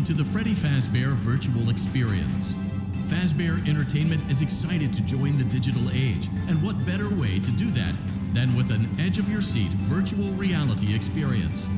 to the Freddy Fazbear Virtual Experience. Fazbear Entertainment is excited to join the digital age, and what better way to do that than with an edge-of-your-seat virtual reality experience.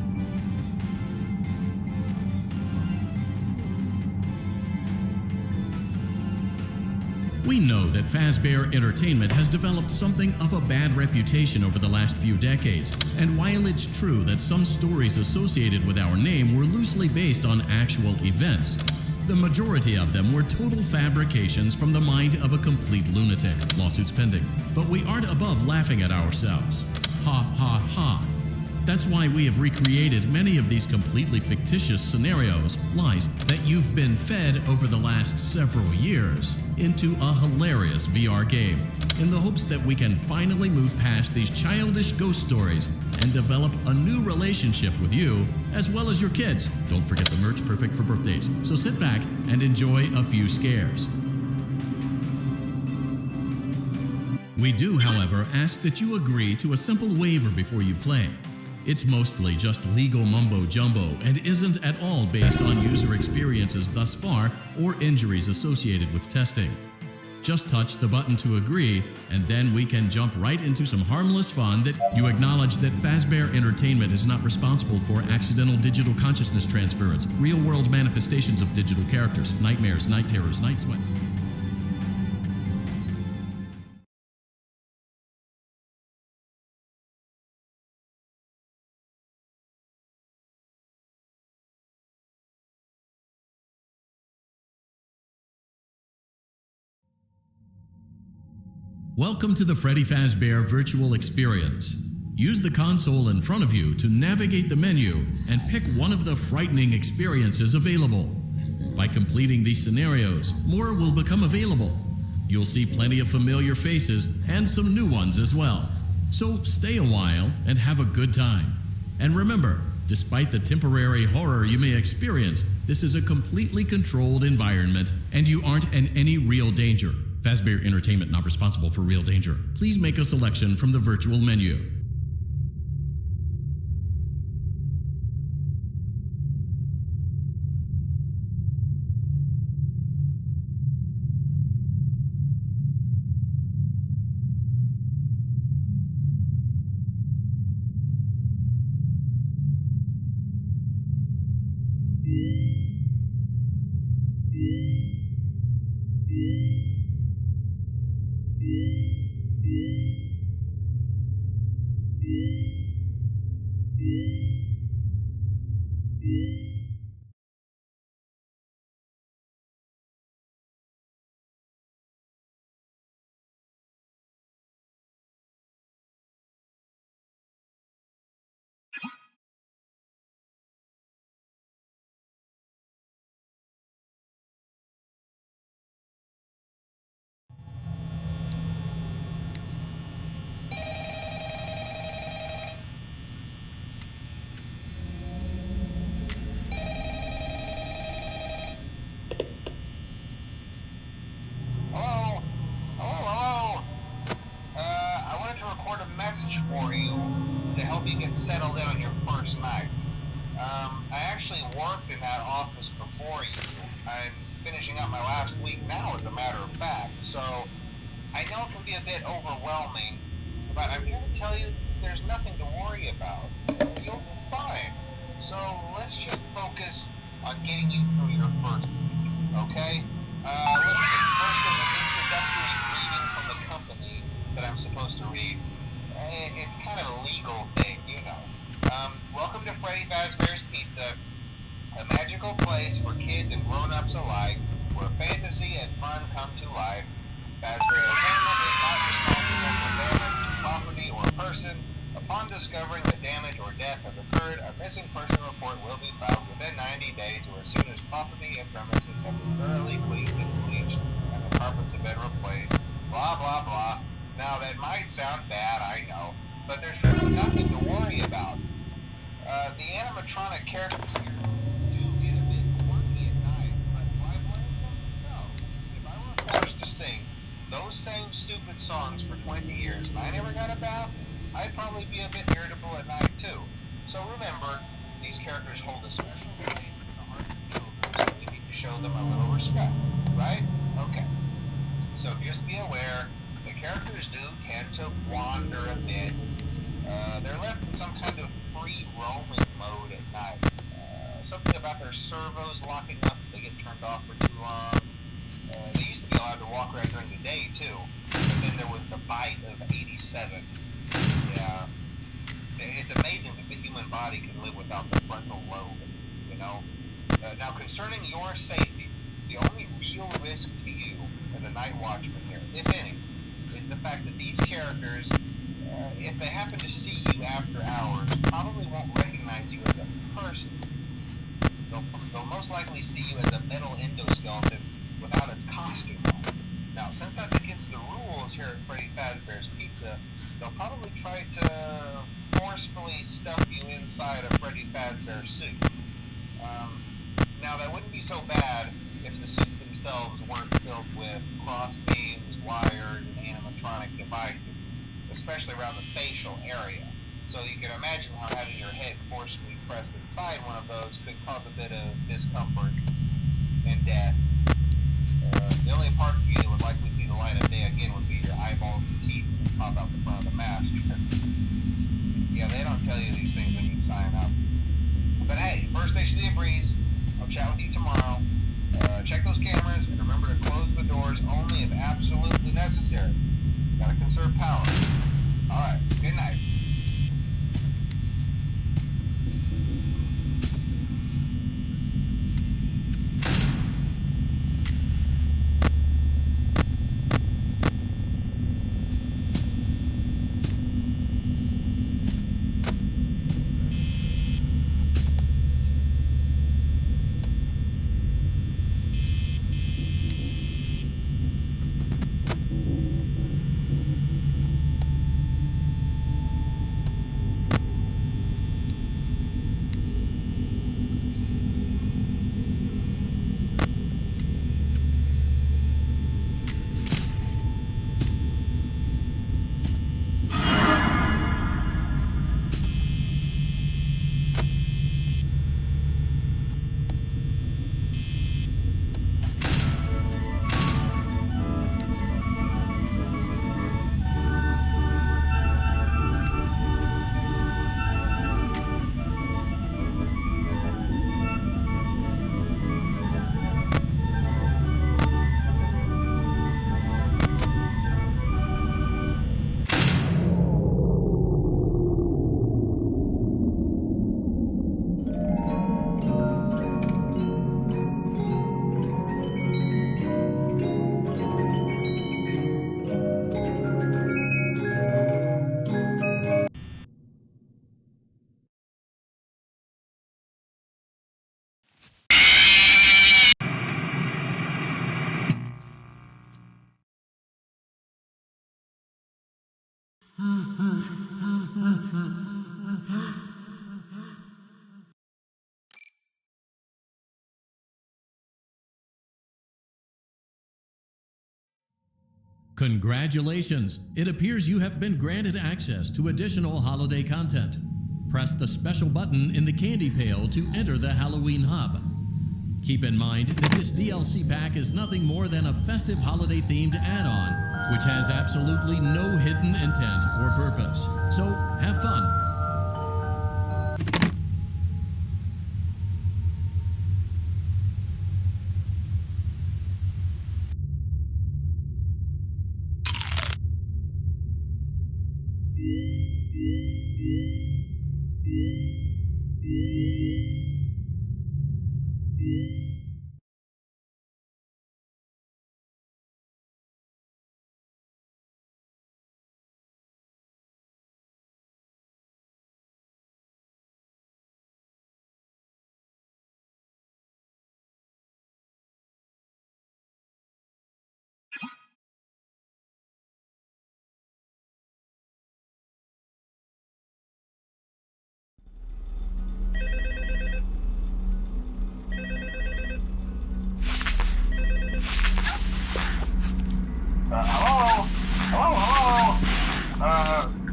We know that Fazbear Entertainment has developed something of a bad reputation over the last few decades, and while it's true that some stories associated with our name were loosely based on actual events, the majority of them were total fabrications from the mind of a complete lunatic, lawsuits pending. But we aren't above laughing at ourselves. Ha ha ha. That's why we have recreated many of these completely fictitious scenarios, lies that you've been fed over the last several years, into a hilarious VR game, in the hopes that we can finally move past these childish ghost stories and develop a new relationship with you, as well as your kids. Don't forget the merch, perfect for birthdays. So sit back and enjoy a few scares. We do, however, ask that you agree to a simple waiver before you play. It's mostly just legal mumbo-jumbo and isn't at all based on user experiences thus far or injuries associated with testing. Just touch the button to agree, and then we can jump right into some harmless fun that you acknowledge that Fazbear Entertainment is not responsible for accidental digital consciousness transference, real-world manifestations of digital characters, nightmares, night terrors, night sweats. Welcome to the Freddy Fazbear Virtual Experience. Use the console in front of you to navigate the menu and pick one of the frightening experiences available. By completing these scenarios, more will become available. You'll see plenty of familiar faces and some new ones as well. So stay a while and have a good time. And remember, despite the temporary horror you may experience, this is a completely controlled environment and you aren't in any real danger. Fazbear Entertainment not responsible for real danger. Please make a selection from the virtual menu. For you to help you get settled in on your first night. I actually worked in that office before you. I'm finishing up my last week now, as a matter of fact, so I know it can be a bit overwhelming, but I'm here to tell you there's nothing to worry about. You'll be fine. So let's just focus on getting you through your first week, okay? Let's see. First, there's an introductory greeting from the company that I'm supposed to read. It's kind of a legal thing, you know. Welcome to Freddy Fazbear's Pizza, a magical place for kids and grown-ups alike, where fantasy and fun come to life. Fazbear Entertainment is not responsible for damage to property or person. Upon discovering that damage or death has occurred, a missing person report will be filed within 90 days or as soon as property and premises have been thoroughly cleaned and bleached and the carpets have been replaced. Blah, blah, blah. Now, that might sound bad, I know, but there's really nothing to worry about. The animatronic characters here do get a bit quirky at night, but do I blame them? No. If I were forced to sing those same stupid songs for 20 years and I never got a bath, I'd probably be a bit irritable at night too. So remember, these characters hold a special place in the hearts of children. show them a little respect, right? Okay. So just be aware, the characters do tend to wander a bit. They're left in some kind of free roaming mode at night. Something about their servos locking up if they get turned off for too long. They used to be allowed to walk around during the day too, but then there was the bite of 87. Yeah. It's amazing that the human body can live without the frontal lobe, you know? Now, concerning your safety, the only real risk to you as a night watchman here, if any, is the fact that these characters, if they happen to see you after hours, probably won't recognize you as a person. They'll most likely see you as a metal endoskeleton without its costume on. Now, since that's against the rules here at Freddy Fazbear's Pizza, they'll probably try to forcefully stuff you inside a Freddy Fazbear suit. Now, that wouldn't be so bad if the suits themselves weren't filled with cross beams, wired, and animatronic devices, especially around the facial area. So you can imagine how having your head forcibly pressed inside one of those could cause a bit of discomfort and death. The only parts of you that would likely see the light of day again would be your eyeballs and teeth that pop out the front of the mask. Yeah, they don't tell you these things when you sign up. But hey, first station of the breeze. I'll chat with you tomorrow. Check those cameras and remember to close the doors only if absolutely necessary. Gotta conserve power. Alright, good night. Congratulations! It appears you have been granted access to additional holiday content. Press the special button in the candy pail to enter the Halloween hub. Keep in mind that this DLC pack is nothing more than a festive holiday-themed add-on, which has absolutely no hidden intent or purpose. So, have fun!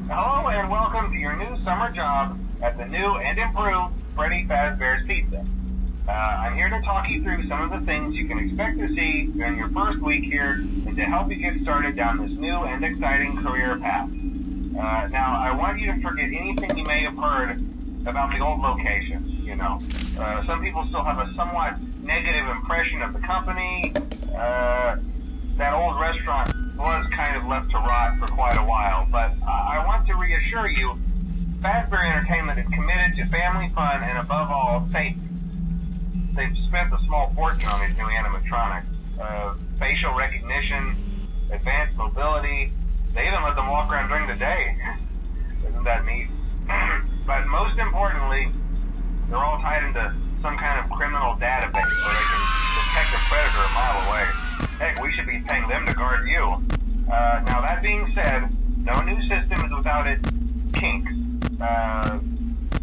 Hello and welcome to your new summer job at the new and improved Freddy Fazbear's Pizza. I'm here to talk you through some of the things you can expect to see during your first week here and to help you get started down this new and exciting career path. Now, I want you to forget anything you may have heard about the old location. Some people still have a somewhat negative impression of the company. That old restaurant was kind of left to rot for quite a while, but I want to reassure you, Fazbear Entertainment is committed to family fun and above all, safety. They've spent a small fortune on these new animatronics. Facial recognition, advanced mobility. They even let them walk around during the day. Isn't that neat? But most importantly, they're all tied into some kind of criminal database so they can detect a predator a mile away. Heck, we should be paying them to guard you. Now that being said, no new system is without its kinks.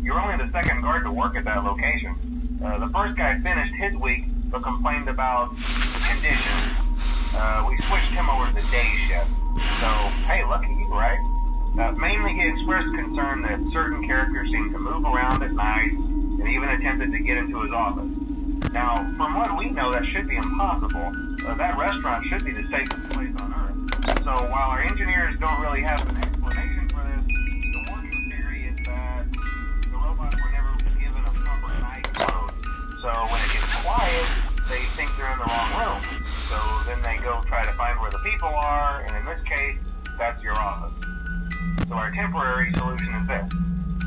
You're only the second guard to work at that location. The first guy finished his week but complained about conditions. We switched him over to the day shift. So, hey, lucky you, right? Mainly he expressed concern that certain characters seemed to move around at night and even attempted to get into his office. Now, from what we know, that should be impossible. That restaurant should be the safest place on Earth. So while our engineers don't really have an explanation for this, the working theory is that the robots were never given a proper night mode. So when it gets quiet, they think they're in the wrong room. So then they go try to find where the people are, and in this case, that's your office. So our temporary solution is this.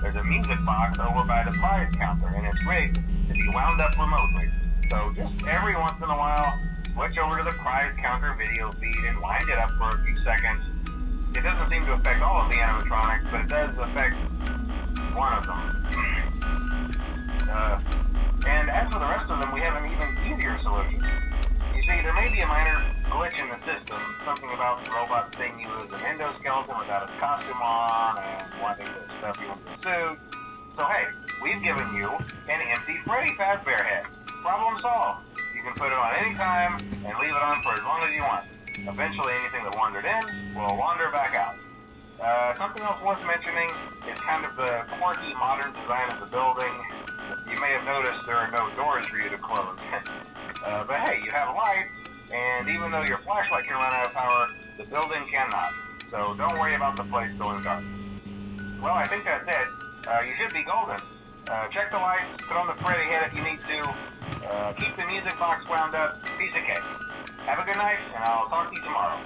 There's a music box over by the prize counter, and it's rigged to be wound up remotely. So just every once in a while, switch over to the prize counter video feed and wind it up for a few seconds. It doesn't seem to affect all of the animatronics, but it does affect one of them. And as for the rest of them, we have an even easier solution. You see, there may be a minor glitch in the system, something about the robot seeing you as an endoskeleton without its costume on and wanting to stuff you into a suit. So hey, we've given you an empty Freddy Fazbear head. Problem solved. You can put it on any time and leave it on for as long as you want. Eventually anything that wandered in will wander back out. Something else worth mentioning is kind of the quirky modern design of the building. You may have noticed there are no doors for you to close. But hey, you have lights, and even though your flashlight can run out of power, the building cannot. So don't worry about the place going dark. Well, I think that's it. You should be golden. Check the lights, put on the Freddy head if you need to. Keep the music box wound up. Piece of cake. Have a good night, and I'll talk to you tomorrow.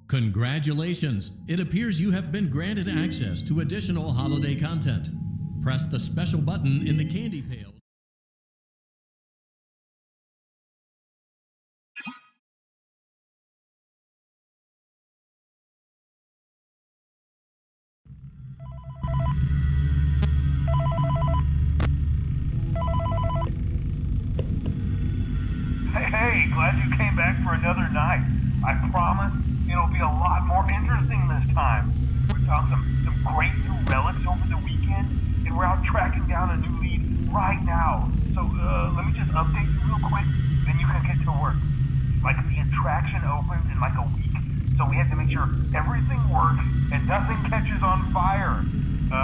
Congratulations! It appears you have been granted access to additional holiday content. Press the special button in the candy pail. Hey, glad you came back for another night. I promise it'll be a lot more interesting this time. We found some great new relics over the weekend, and we're out tracking down a new lead right now. So, let me just update you real quick, then you can get to work. Like, the attraction opens in like a week, so we have to make sure everything works and nothing catches on fire.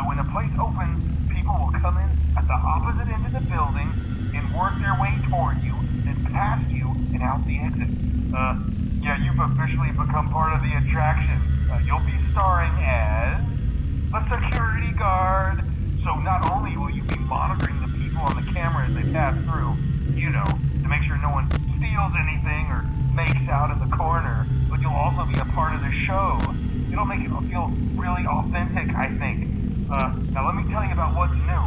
When the place opens, people will come in at the opposite end of the building and work their way toward you, then past you, and out the exit. Yeah, you've officially become part of the attraction. You'll be starring as a security guard. So not only will you be monitoring the people on the camera as they pass through, you know, to make sure no one steals anything or makes out in the corner, but you'll also be a part of the show. It'll make it feel really authentic, I think. Now let me tell you about what's new.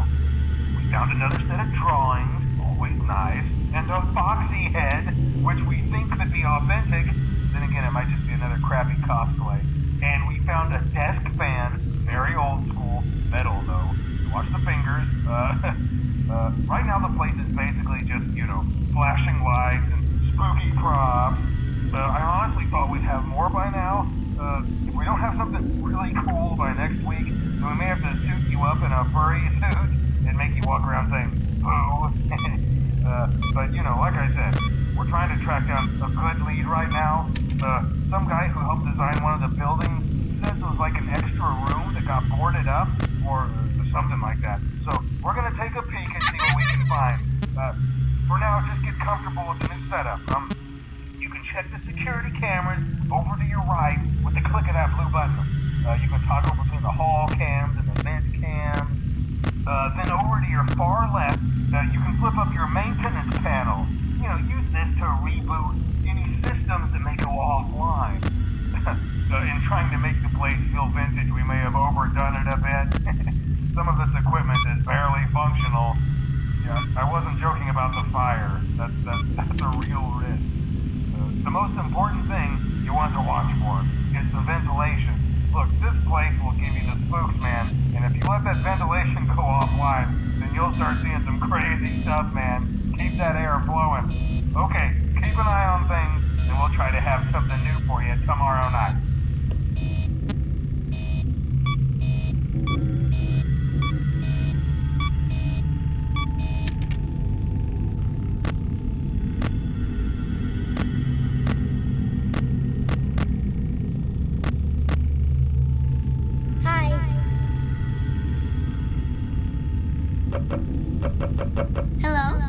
We found another set of drawings, always nice, and a foxy head, which we think could be authentic. Then again, it might just be another crappy cosplay. And we found a desk fan, very old school, metal though. Watch the fingers. Right now the place is basically just, you know, flashing lights and spooky props. I honestly thought we'd have more by now. If we don't have something really cool by next week, then we may have to suit you up in a furry suit and make you walk around saying, boo. But, you know, like I said, we're trying to track down a good lead right now. Some guy who helped design one of the buildings says it was like an extra room that got boarded up, or something like that. So, we're gonna take a peek and see what we can find. For now, just get comfortable with the new setup. You can check the security cameras over to your right with the click of that blue button. You can toggle between the hall cams and the vent cams. Then over to your far left, you can flip up your maintenance panel. You know, use this to reboot any systems that may go offline. In trying to make the place feel vintage, we may have overdone it a bit. Some of this equipment is barely functional. Yeah, I wasn't joking about the fire. That's a real risk. The most important thing you want to watch for is the ventilation. Look, this place will give you the spooks, man, and if you let that ventilation go offline, then you'll start seeing some crazy stuff, man. Keep that air flowing. Okay, keep an eye on things, and we'll try to have something new for you tomorrow night. Hello?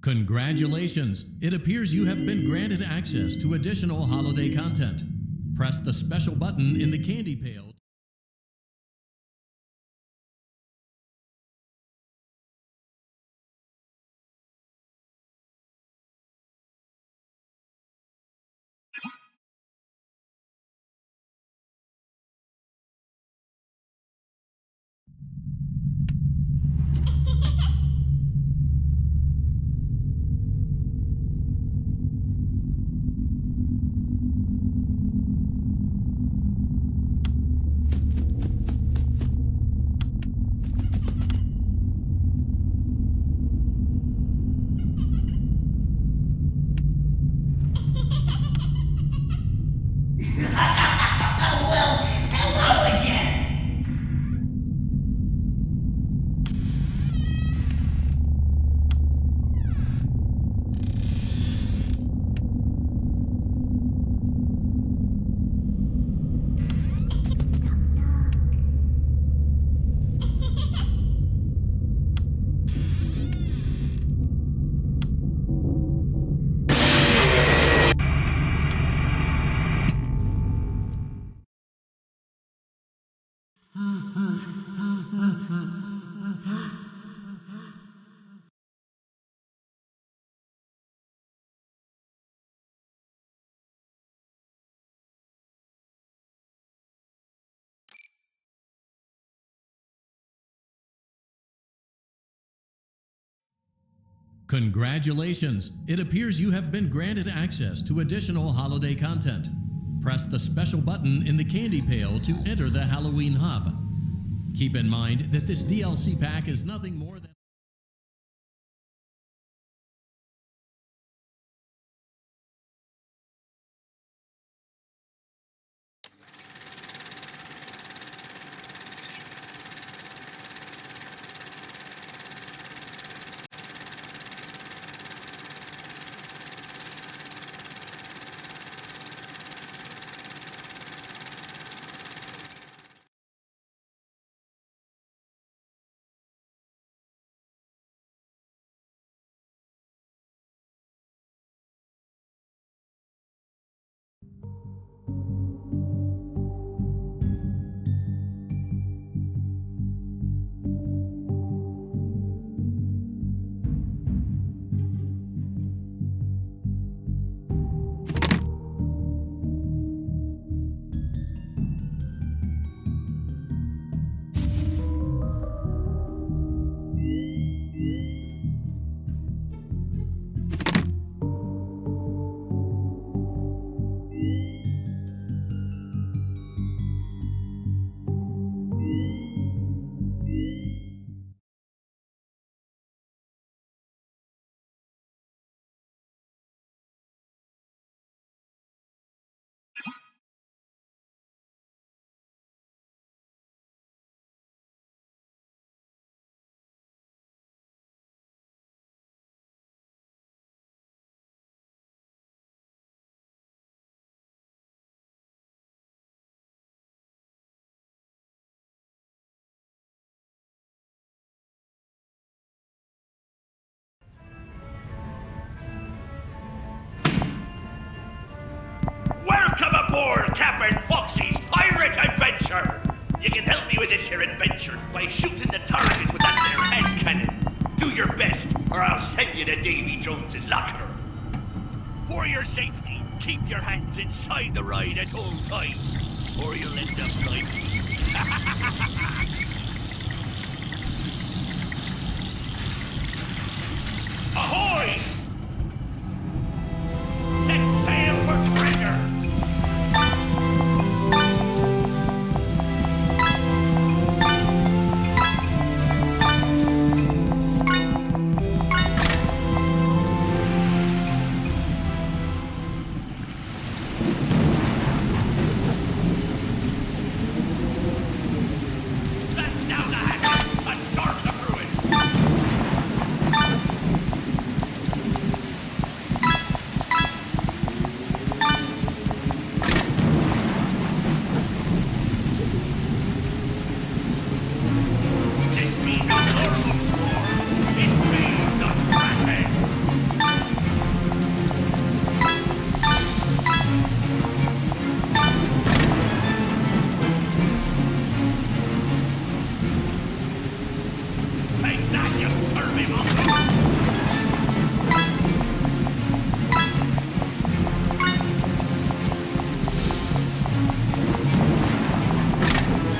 Congratulations! It appears you have been granted access to additional holiday content. Press the special button in the candy pail. Congratulations! It appears you have been granted access to additional holiday content. Press the special button in the candy pail to enter the Halloween hub. Keep in mind that this DLC pack is nothing more than Welcome aboard Captain Foxy's Pirate Adventure! You can help me with this here adventure by shooting the targets with that there hand cannon. Do your best, or I'll send you to Davy Jones's locker. For your safety, keep your hands inside the ride at all times, or you'll end up like me. Ahoy! Set sail for treasure! That's down the hatch and start the ruin! It means a normal war. It means a threat. Take that, you turvy monster!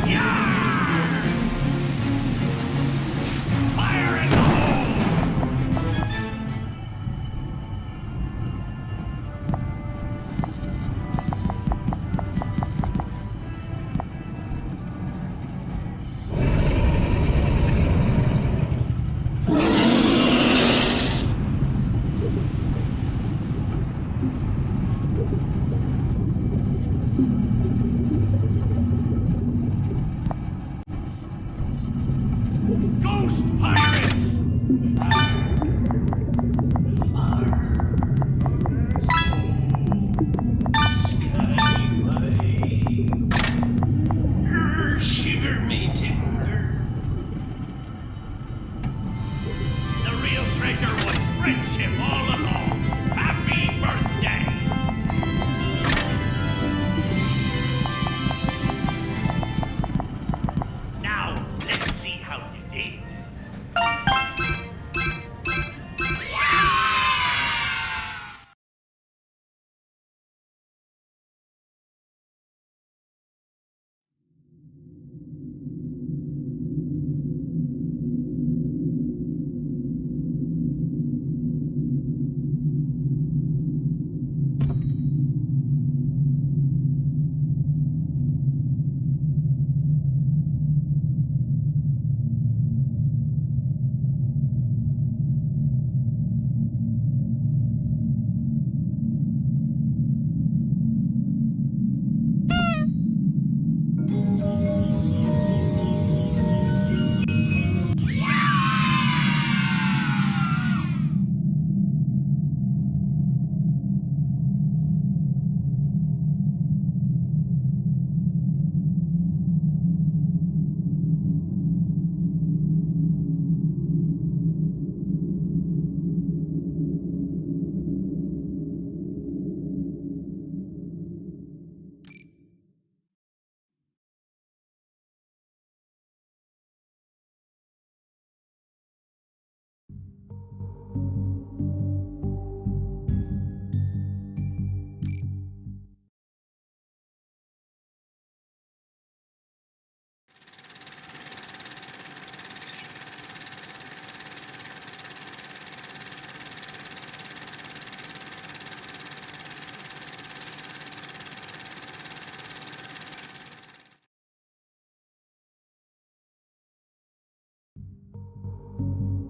Yarr! Fire in the hole! Ghost pirates! Shiver me timber. The real treasure was friendship all along. Happy birthday! Now, let's see how you did.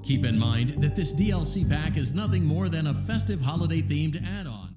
Keep in mind that this DLC pack is nothing more than a festive holiday-themed add-on.